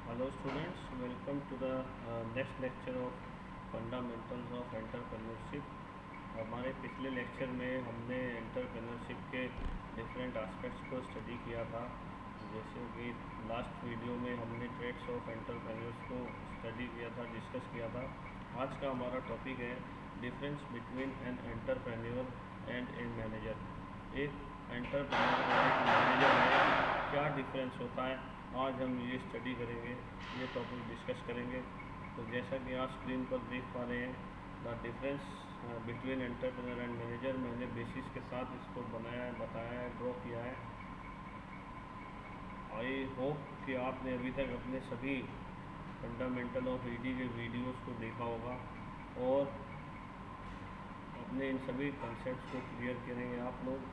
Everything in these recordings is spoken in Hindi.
Hello students, welcome to the next lecture of fundamentals of entrepreneurship. हमारे पिछले लेक्चर में हमने एंटरप्रेन्योरशिप के डिफरेंट एस्पेक्ट्स को स्टडी किया था। जैसे कि लास्ट वीडियो में हमने ट्रेड्स ऑफ एंटरप्रेन्योर्स को स्टडी किया था, डिस्कस किया था। आज का हमारा टॉपिक है difference between an entrepreneur and a manager. एक एंटरप्रेन्योर और एक मैनेजर में क्या डिफरेंस होता है, आज हम ये स्टडी करेंगे, ये टॉपिक डिस्कस करेंगे। तो जैसा कि आप स्क्रीन पर देख पा रहे हैं, the difference between entrepreneur and manager, मैंने बेसिस के साथ इसको बनाया है, बताया है, ड्रॉ किया है। आई होप कि आपने अभी तक अपने सभी फंडामेंटल ऑफ ईडी के वीडियोस को देखा होगा और अपने इन सभी कंसेप्ट को क्लियर करेंगे आप लोग।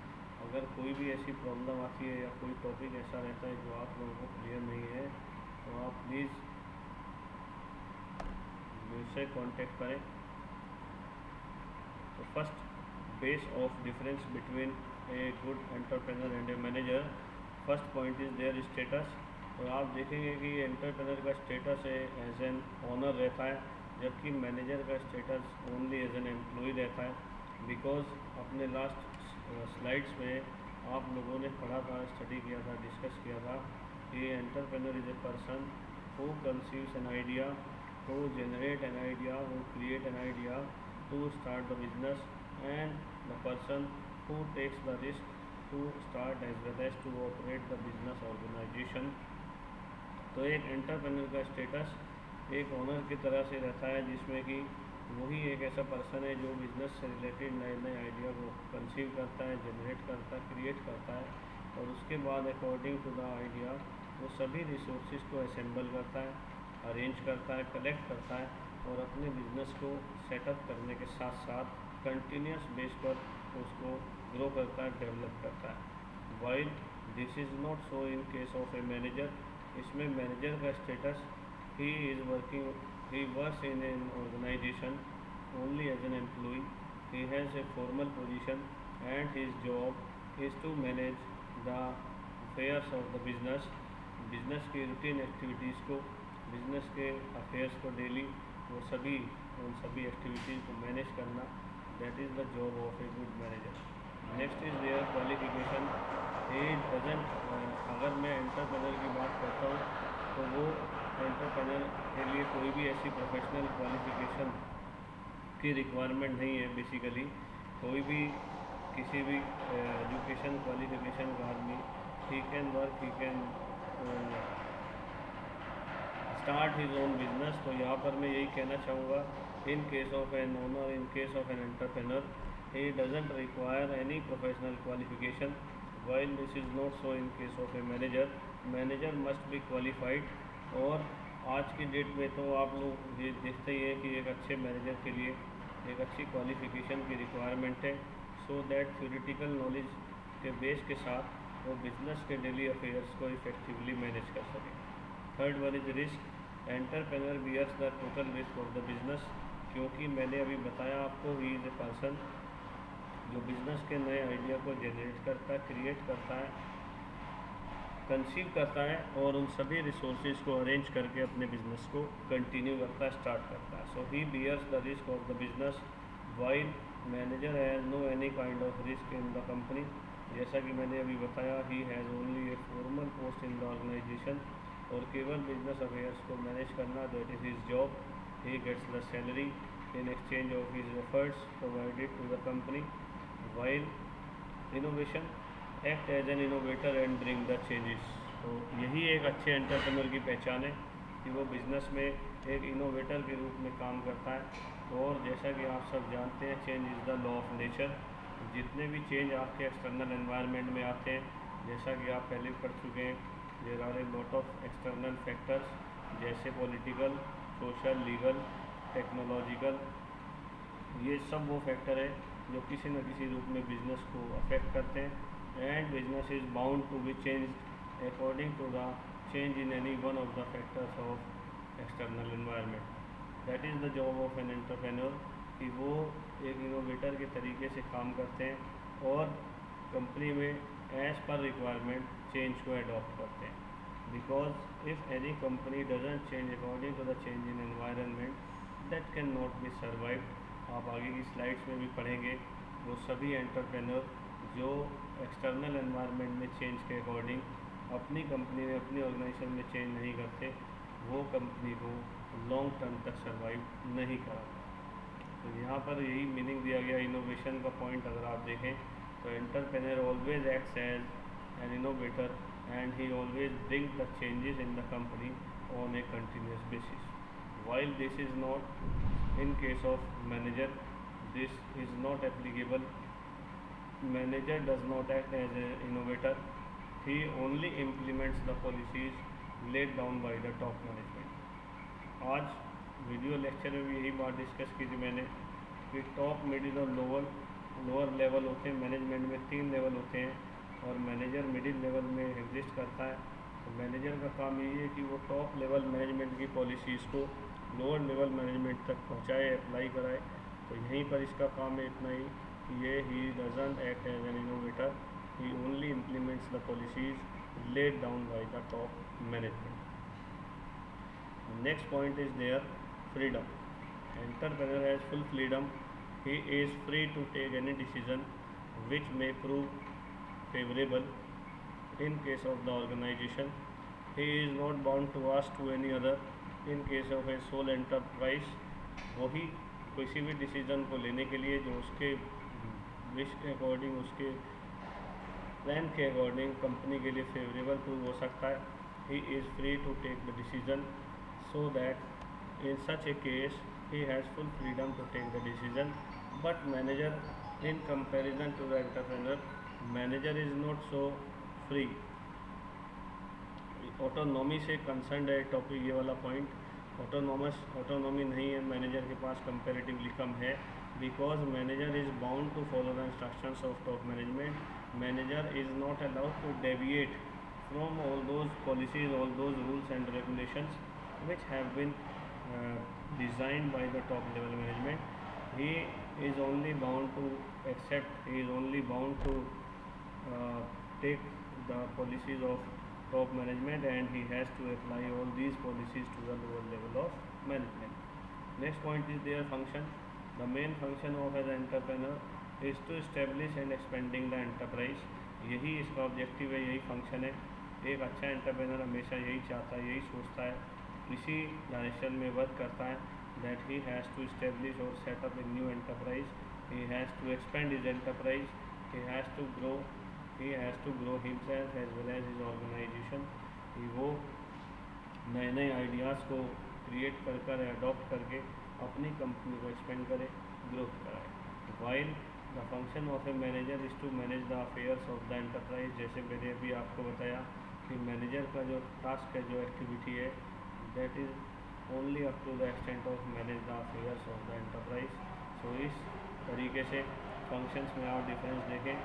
अगर कोई भी ऐसी प्रॉब्लम आती है या कोई टॉपिक ऐसा रहता है जो आप लोगों को क्लियर नहीं है, तो आप प्लीज़ मुझसे कांटेक्ट करें। तो first base of difference between a good entrepreneur and a manager, first point is their status. तो आप देखेंगे कि एंटरप्रेन्योर का स्टेटस है एज एन ऑनर रहता है, जबकि मैनेजर का status only as an employee रहता है। बिकॉज अपने लास्ट स्लाइड्स में आप लोगों ने पढ़ा था, स्टडी किया था, डिस्कस किया था कि entrepreneur is a person who conceives an idea, who generate an idea, who create an idea to start the business, and the person who takes the risk to start as well as to operate the business organization। तो एक एंटरप्रेन्योर का स्टेटस एक ओनर की तरह से रहता है, जिसमें कि वही एक ऐसा पर्सन है जो बिज़नेस से रिलेटेड नए नए आइडिया को कंसीव करता है, जनरेट करता है, क्रिएट करता है, और उसके बाद अकॉर्डिंग टू द आइडिया वो सभी रिसोर्सेज को असेंबल करता है, अरेंज करता है, कलेक्ट करता है, और अपने बिजनेस को सेटअप करने के साथ साथ कंटिन्यूस बेस पर उसको ग्रो करता है, डेवलप करता है। While this is not so in case of a manager. इसमें मैनेजर का status, he is working, he works in an organisation only as an employee, he has a formal position and his job is to manage the affairs of the business. Business की रूटीन एक्टिविटीज़ को, बिजनेस के अफेयर्स को डेली वो सभी उन सभी एक्टिविटीज़ को मैनेज करना, that is the job of a good manager. Next is their qualification. He doesn't, अगर मैं एंटरप्रेन्योर की बात करता हूँ तो वो एंटरप्रेन्योर के लिए कोई भी ऐसी प्रोफेशनल क्वालिफिकेशन की रिक्वायरमेंट नहीं है। बेसिकली कोई भी किसी भी एजुकेशन क्वालिफिकेशन का आदमी, he can work, he can start his own business. तो यहाँ पर मैं यही कहना चाहूँगा, इन case of an owner, in case of an entrepreneur, he doesn't require any professional qualification, while this is not so in case of a manager। manager must be qualified। और आज की डेट में तो आप लोग ये देखते ही है कि एक अच्छे मैनेजर के लिए एक अच्छी क्वालिफिकेशन की रिक्वायरमेंट है, सो दैट थ्योरेटिकल नॉलेज के बेस के साथ वो बिजनेस के डेली अफेयर्स को इफेक्टिवली मैनेज कर सकें। Third one is risk. Entrepreneur bears the total risk of the business, क्योंकि मैंने अभी बताया आपको, ही इज़ ए पर्सन जो बिज़नेस के नए आइडिया को जनरेट करता है, क्रिएट करता है, कंसीव करता है, और उन सभी रिसोर्सेज को अरेंज करके अपने बिजनेस को कंटिन्यू करता है, स्टार्ट करता है। So he bears the risk of the business, while manager has no any kind of risk in the company. जैसा कि मैंने अभी बताया, he has only a formal post in the organisation, और केवल बिजनेस अफेयर्स को मैनेज करना, that is his job. He gets the salary in exchange of his efforts provided to the company. While innovation, act as an innovator and bring the changes. तो यही एक अच्छे एंटरप्रेन्योर की पहचान है कि वो बिज़नेस में एक इनोवेटर के रूप में काम करता है। और जैसा कि आप सब जानते हैं, change is the law of nature. जितने भी चेंज आपके एक्सटर्नल एनवायरनमेंट में आते हैं, जैसा कि आप पहले पढ़ चुके हैं, there are a lot of external factors, जैसे पॉलिटिकल, सोशल, लीगल, टेक्नोलॉजिकल, ये सब वो फैक्टर है जो किसी न किसी रूप में बिजनेस को अफेक्ट करते हैं, and business is bound to be changed according to the change in any one of the factors of external environment. That is the job of an entrepreneur, कि वो एक इनोवेटर के तरीके से काम करते हैं और कंपनी में एज़ पर रिक्वायरमेंट चेंज को अडॉप्ट करते हैं। because if any company doesn't change according to the change in environment, that can not be survived। आप आगे की स्लाइड्स में भी पढ़ेंगे वो सभी एंटरप्रेन्योर जो एक्सटर्नल एनवायरनमेंट में चेंज के अकॉर्डिंग अपनी कंपनी में अपनी ऑर्गेनाइजेशन में चेंज नहीं करते, वो कंपनी को लॉन्ग टर्म तक सर्वाइव नहीं कराता। तो यहाँ पर यही मीनिंग दिया गया इनोवेशन का पॉइंट अगर आप देखें तो entrepreneur always acts as an innovator and he always bring the changes in the company on a continuous basis. while this is not in case of manager, this is not applicable। manager does not act as an innovator, he only implements the policies laid down by the top management। आज वीडियो लेक्चर में भी यही बात डिस्कस की थी मैंने कि टॉप, मिडिल और लोअर लेवल होते हैं। मैनेजमेंट में 3 लेवल होते हैं और मैनेजर मिडिल लेवल में एग्जिस्ट करता है। तो मैनेजर का काम यही है कि वो टॉप लेवल मैनेजमेंट की पॉलिसीज़ को लोअर लेवल मैनेजमेंट तक पहुंचाए, अप्लाई कराए। तो यहीं पर इसका काम है इतना ही कि ये he doesn't act as an innovator, he only implements the policies laid down by the top management. Next point is their freedom. Entrepreneur has full freedom, he is free to take any decision which may prove favourable in case of the organization। he is not bound to ask to any other in case of a sole enterprise। वही किसी भी डिसीजन को लेने के लिए जो उसके विश के अकॉर्डिंग, उसके प्लान के अकॉर्डिंग कंपनी के लिए फेवरेबल प्रूव हो सकता है। he is free to take the decision so that in such a case he has full freedom to take the decision। but manager in comparison to the entrepreneur, manager is not so free. Autonomy से कंसर्न है टॉपिक, ये वाला पॉइंट। ऑटोनॉमी नहीं है मैनेजर के पास, कंपेरेटिवली कम है। Because manager is bound to follow the instructions of top management. Manager is not allowed to deviate from all those policies, all those rules and regulations which have been designed by the top level management. He is only bound to accept, he is only bound to take the policies of top management and he has to apply all these policies to the lower level of management। next point is their function। the main function of an entrepreneur is to establish and expanding the enterprise। यही इसका ऑब्जेक्टिव है, यही फंक्शन है। एक अच्छा एंटरप्रेनर हमेशा यही चाहता है, यही सोचता है, इसी डायरेक्शन में वर्क करता है that he has to establish or set up a new enterprise, he has to expand his enterprise, he has to grow himself as well as his organization। वो नए नए आइडियाज़ को क्रिएट कर अडॉप्ट करके अपनी कंपनी को एक्सपेंड करे, ग्रोथ कराए। While the function of a manager is to manage the affairs of the enterprise. जैसे मैंने अभी आपको बताया कि मैनेजर का जो टास्क है, जो एक्टिविटी है, that is only up to the extent of manage the affairs of the enterprise. So इस तरीके से फंक्शंस में आप डिफरेंस देखें।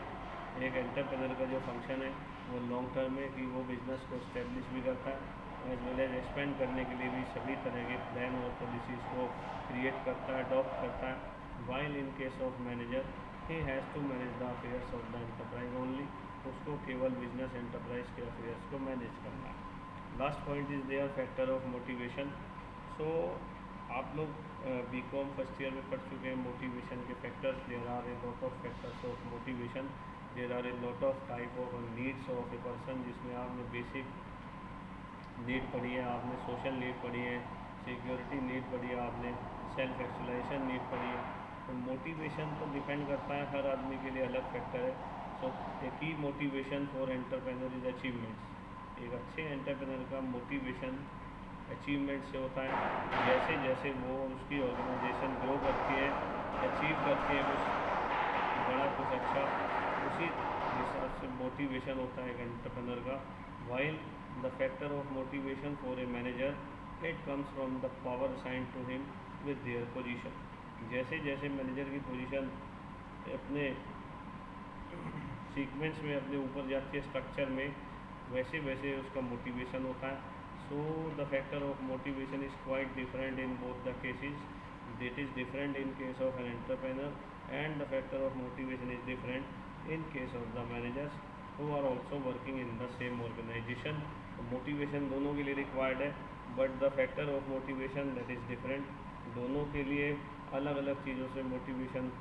एक एंटरप्रेन्योर का जो फंक्शन है वो लॉन्ग टर्म है कि वो बिज़नेस को इस्टेब्लिश भी करता है एज वेल एज एक्सपेंड करने के लिए भी सभी तरह के प्लान और पॉलिसीज़ को क्रिएट करता है, अडॉप्ट करता है। While in case of manager he has to manage the affairs of the enterprise only. उसको केवल बिजनेस एंटरप्राइज के अफेयर्स को मैनेज करना है। Last point is their factor of motivation. So आप लोग बीकॉम फर्स्ट ईयर में पढ़ चुके हैं मोटिवेशन के factors. There are a lot of factors of motivation. There are a lot of type of needs of a person, जिसमें आपने बेसिक नीड पढ़ी है, आपने सोशल नीड पढ़ी है, सिक्योरिटी नीड पढ़ी है, आपने सेल्फ एक्चुअलाइजेशन नीड पढ़ी है। तो मोटिवेशन तो डिपेंड करता है, हर आदमी के लिए अलग फैक्टर है। सो ए की motivation for entrepreneur is achievements. एक अच्छे एंटरप्रेन्योर का मोटिवेशन अचीवमेंट से होता है। जैसे जैसे वो उसकी ऑर्गेनाइजेशन ग्रो करती है, अचीव करती है कुछ बड़ा, कुछ अच्छा, उसी हिसाब से मोटिवेशन होता है एक एंटरप्रेन्योर का। While the factor of motivation for a manager, it comes from the power assigned to him with their position. जैसे जैसे मैनेजर की पोजीशन अपने सीक्वेंस में अपने ऊपर जाती है स्ट्रक्चर में, वैसे वैसे उसका मोटिवेशन होता है। So the factor of motivation is quite different in both the cases. That is different in case of an entrepreneur and the factor of motivation is different in case of the managers who are also working in the same organization motivation दोनों के लिए रिक्वायर्ड है, but the factor of motivation that is different. दोनों के लिए अलग अलग चीज़ों से मोटिवेशन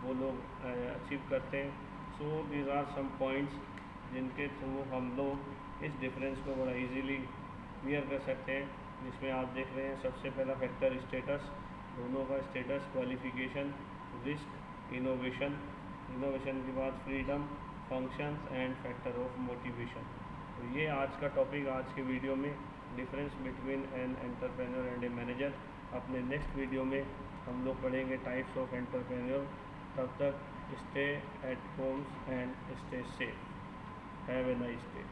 वो लोग अचीव करते हैं। So these are some points जिनके थ्रू हम लोग इस डिफरेंस को बड़ा इजीली क्लियर कर सकते हैं। जिसमें आप देख रहे हैं सबसे पहला फैक्टर स्टेटस, दोनों का status, qualification, risk, innovation, innovation के बाद freedom, functions and factor of motivation. तो ये आज का टॉपिक, आज के वीडियो में difference between an entrepreneur and a manager. अपने नेक्स्ट वीडियो में हम लोग पढ़ेंगे टाइप्स ऑफ एंटरप्रेन्योर। तब तक stay at homes and stay safe. Have a nice day.